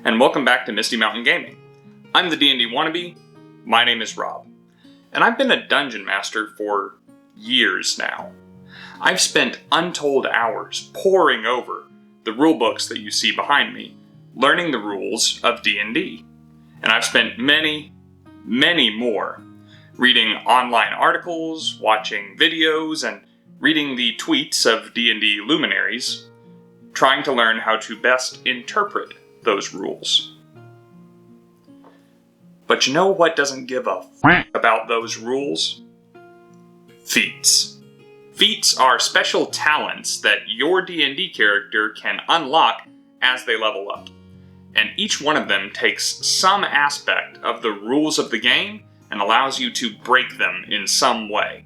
and welcome back to Misty Mountain Gaming. I'm the D&D wannabe, my name is Rob, and I've been a dungeon master for years now. I've spent untold hours poring over the rulebooks that you see behind me, learning the rules of D&D. And I've spent many more reading online articles, watching videos, and reading the tweets of D&D luminaries, trying to learn how to best interpret those rules. But you know what doesn't give a f*** about those rules? Feats. Feats are special talents that your D&D character can unlock as they level up. And each one of them takes some aspect of the rules of the game and allows you to break them in some way.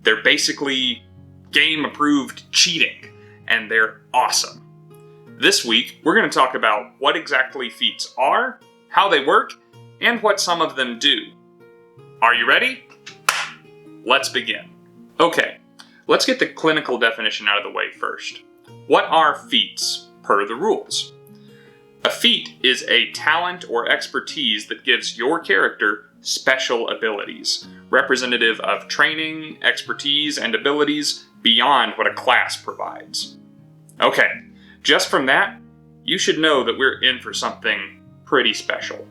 They're basically game-approved cheating, and they're awesome. This week, we're going to talk about what exactly feats are, how they work, and what some of them do. Are you ready? Let's begin. Okay, let's get the clinical definition out of the way first. What are feats per the rules? A feat is a talent or expertise that gives your character special abilities, representative of training, expertise, and abilities beyond what a class provides. Okay, just from that, you should know that we're in for something pretty special.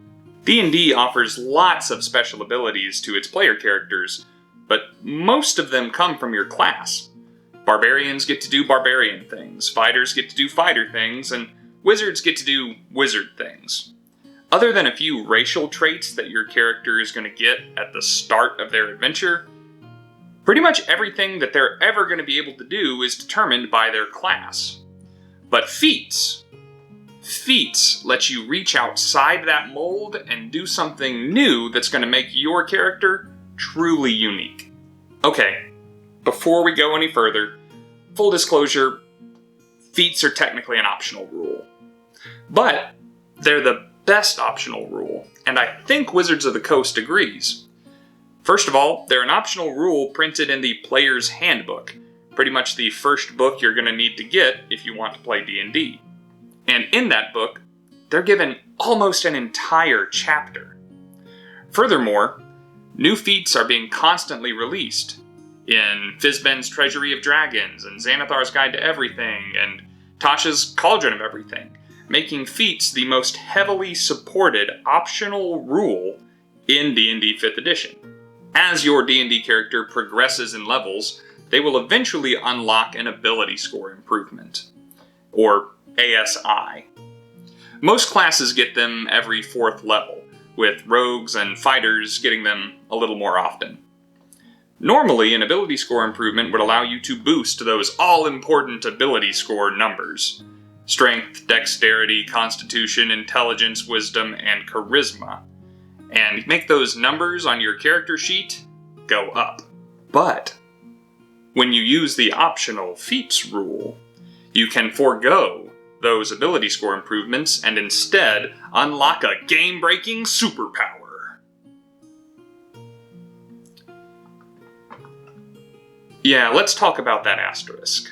D&D offers lots of special abilities to its player characters, but most of them come from your class. Barbarians get to do barbarian things, fighters get to do fighter things, and wizards get to do wizard things. Other than a few racial traits that your character is going to get at the start of their adventure, pretty much everything that they're ever going to be able to do is determined by their class. But feats let you reach outside that mold and do something new that's going to make your character truly unique. Okay, before we go any further, full disclosure, feats are technically an optional rule. But they're the best optional rule, and I think Wizards of the Coast agrees. First of all, they're an optional rule printed in the Player's Handbook, pretty much the first book you're going to need to get if you want to play D&D. And in that book, they're given almost an entire chapter. Furthermore, new feats are being constantly released in Fizben's Treasury of Dragons, and Xanathar's Guide to Everything, and Tasha's Cauldron of Everything, making feats the most heavily supported optional rule in D&D 5th edition. As your D&D character progresses in levels, they will eventually unlock an ability score improvement, or ASI. Most classes get them every 4th level, with rogues and fighters getting them a little more often. Normally, an ability score improvement would allow you to boost those all-important ability score numbers: strength, dexterity, constitution, intelligence, wisdom, and charisma, and make those numbers on your character sheet go up. But when you use the optional feats rule, you can forego those ability score improvements and instead unlock a game-breaking superpower. Yeah, let's talk about that asterisk.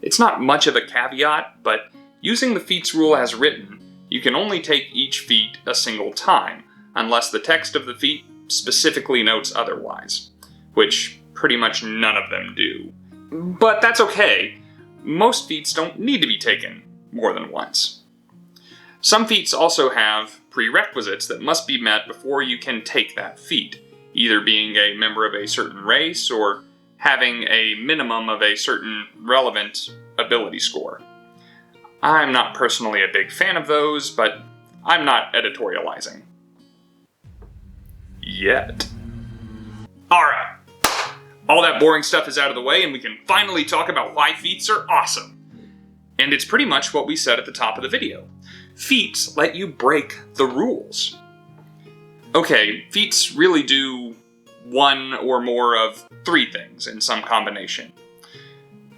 It's not much of a caveat, but using the feats rule as written, you can only take each feat a single time, unless the text of the feat specifically notes otherwise, which pretty much none of them do. But that's okay. Most feats don't need to be taken more than once. Some feats also have prerequisites that must be met before you can take that feat, either being a member of a certain race or having a minimum of a certain relevant ability score. I'm not personally a big fan of those, but I'm not editorializing. Yet. Alright, all that boring stuff is out of the way, and we can finally talk about why feats are awesome. And it's pretty much what we said at the top of the video. Feats let you break the rules. Okay, feats really do one or more of 3 things in some combination.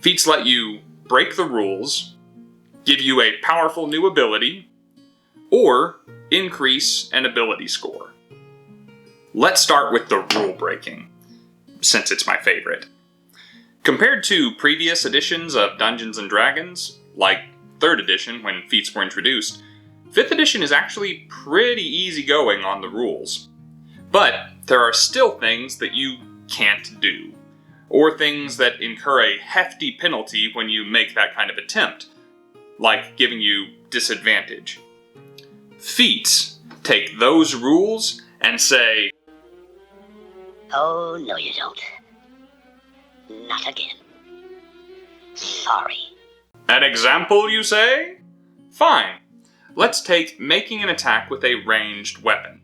Feats let you break the rules, give you a powerful new ability, or increase an ability score. Let's start with the rule breaking, since it's my favorite. Compared to previous editions of Dungeons & Dragons, like 3rd edition when feats were introduced, 5th edition is actually pretty easygoing on the rules. But there are still things that you can't do, or things that incur a hefty penalty when you make that kind of attempt, like giving you disadvantage. Feats take those rules and say, "Oh, no you don't. Not again. Sorry." An example, you say? Fine. Let's take making an attack with a ranged weapon.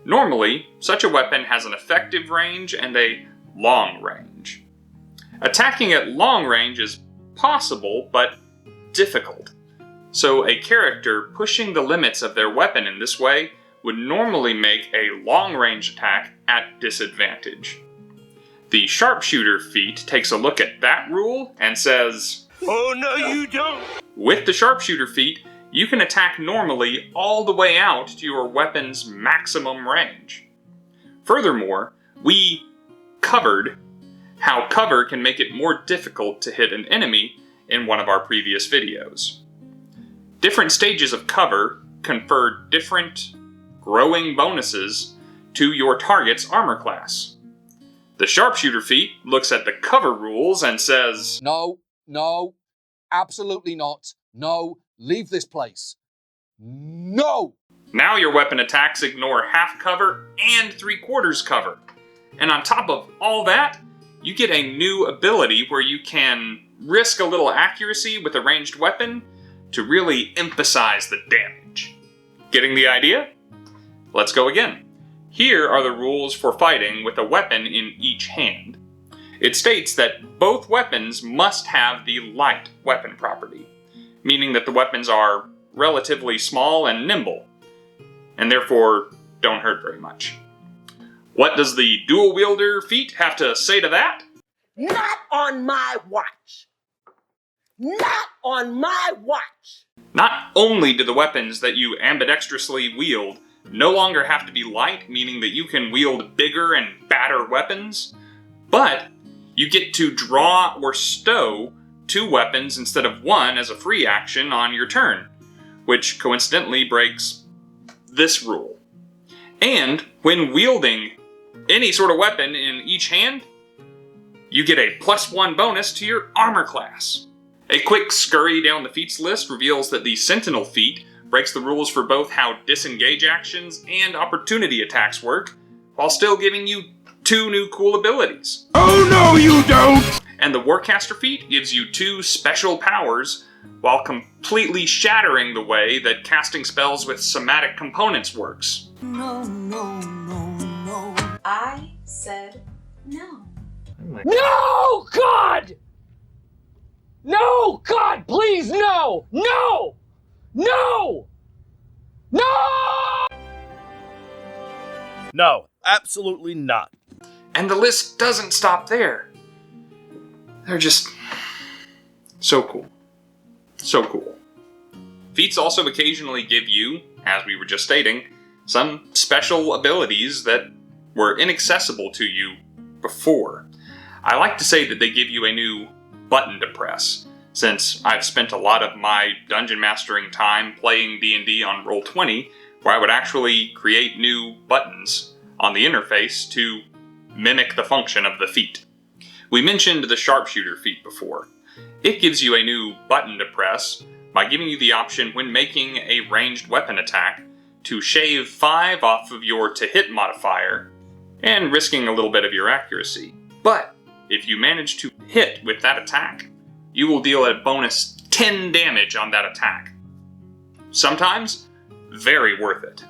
Normally, such a weapon has an effective range and a long range. Attacking at long range is possible, but difficult. So a character pushing the limits of their weapon in this way would normally make a long-range attack at disadvantage. The Sharpshooter feat takes a look at that rule and says, "Oh, no you don't!" With the Sharpshooter feat, you can attack normally all the way out to your weapon's maximum range. Furthermore, we covered how cover can make it more difficult to hit an enemy in one of our previous videos. Different stages of cover confer different growing bonuses to your target's armor class. The Sharpshooter feat looks at the cover rules and says, "No, no, absolutely not. No, leave this place. No!" Now your weapon attacks ignore half cover and 3/4 cover. And on top of all that, you get a new ability where you can risk a little accuracy with a ranged weapon to really emphasize the damage. Getting the idea? Let's go again. Here are the rules for fighting with a weapon in each hand. It states that both weapons must have the light weapon property, meaning that the weapons are relatively small and nimble, and therefore don't hurt very much. What does the dual wielder feat have to say to that? Not on my watch! Not on my watch! Not only do the weapons that you ambidextrously wield no longer have to be light, meaning that you can wield bigger and badder weapons, but you get to draw or stow 2 weapons instead of 1 as a free action on your turn, which coincidentally breaks this rule. And when wielding any sort of weapon in each hand, you get a +1 bonus to your armor class. A quick scurry down the feats list reveals that the Sentinel feat breaks the rules for both how disengage actions and opportunity attacks work, while still giving you 2 new cool abilities. Oh no you don't! And the Warcaster feat gives you 2 special powers, while completely shattering the way that casting spells with somatic components works. No, no, no, no. I said no. No, God! No, God, please, no! No! No! No! No, absolutely not. And the list doesn't stop there. They're just so cool. So cool. Feats also occasionally give you, as we were just stating, some special abilities that were inaccessible to you before. I like to say that they give you a new button to press, since I've spent a lot of my dungeon mastering time playing D&D on Roll20, where I would actually create new buttons on the interface to mimic the function of the feat. We mentioned the Sharpshooter feat before. It gives you a new button to press by giving you the option when making a ranged weapon attack to shave 5 off of your to hit modifier and risking a little bit of your accuracy. But if you manage to hit with that attack, you will deal a bonus 10 damage on that attack. Sometimes, very worth it.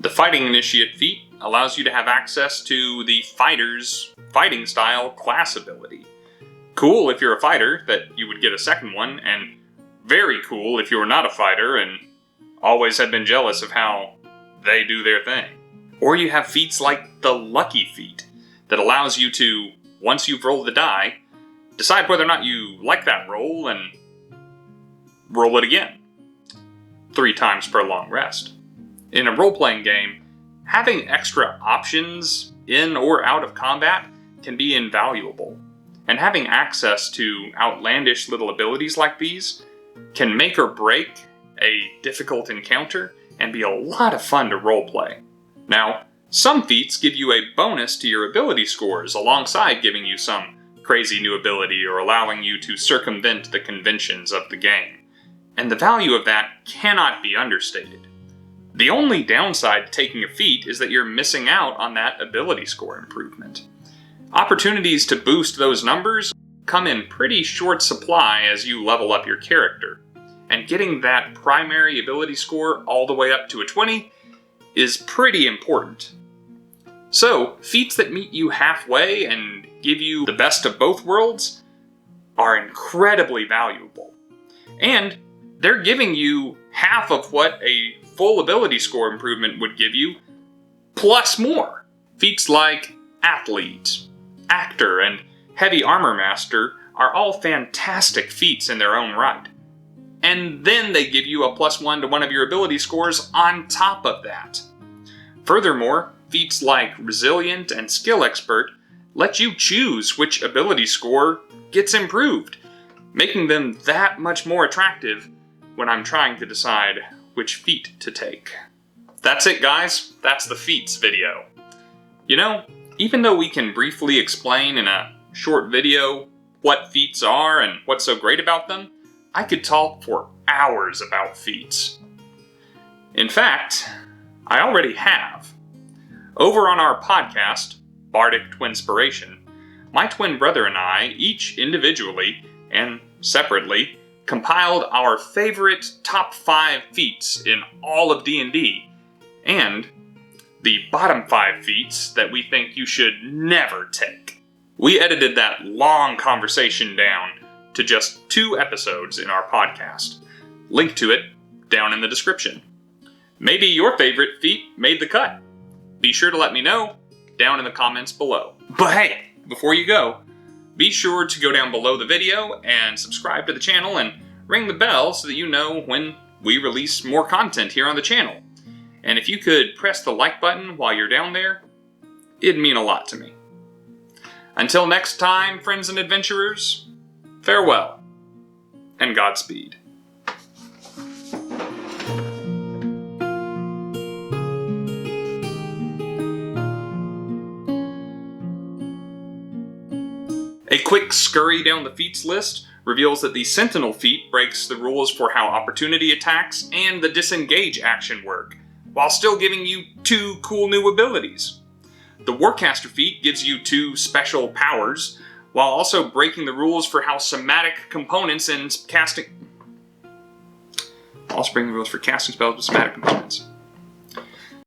The Fighting Initiate feat allows you to have access to the fighter's fighting style class ability. Cool if you're a fighter that you would get a second one, and very cool if you're not a fighter and always have been jealous of how they do their thing. Or you have feats like the Lucky feat that allows you to, once you've rolled the die, decide whether or not you like that roll and roll it again. 3 times per long rest. In a role-playing game, having extra options in or out of combat can be invaluable, and having access to outlandish little abilities like these can make or break a difficult encounter, and be a lot of fun to roleplay. Now, some feats give you a bonus to your ability scores alongside giving you some crazy new ability or allowing you to circumvent the conventions of the game, and the value of that cannot be understated. The only downside to taking a feat is that you're missing out on that ability score improvement. Opportunities to boost those numbers come in pretty short supply as you level up your character, and getting that primary ability score all the way up to a 20 is pretty important. So, feats that meet you halfway and give you the best of both worlds are incredibly valuable. And they're giving you half of what a full ability score improvement would give you, plus more. Feats like Athlete, Actor, and Heavy Armor Master are all fantastic feats in their own right. And then they give you a +1 to one of your ability scores on top of that. Furthermore, feats like Resilient and Skill Expert let you choose which ability score gets improved, making them that much more attractive when I'm trying to decide which feat to take. That's it, guys. That's the feats video. You know, even though we can briefly explain in a short video what feats are and what's so great about them, I could talk for hours about feats. In fact, I already have. Over on our podcast, Bardic Twinspiration, my twin brother and I, each individually and separately, compiled our favorite top 5 feats in all of D&D, and the bottom 5 feats that we think you should never take. We edited that long conversation down to just 2 episodes in our podcast. Link to it down in the description. Maybe your favorite feat made the cut. Be sure to let me know down in the comments below. But hey, before you go, be sure to go down below the video and subscribe to the channel and ring the bell so that you know when we release more content here on the channel. And if you could press the like button while you're down there, it'd mean a lot to me. Until next time, friends and adventurers, farewell and Godspeed. A quick scurry down the feats list reveals that the Sentinel feat breaks the rules for how opportunity attacks and the disengage action work, while still giving you 2 cool new abilities. The Warcaster feat gives you 2 special powers, while also breaking the rules for how somatic components and casting... Also breaking the rules for casting spells with somatic components.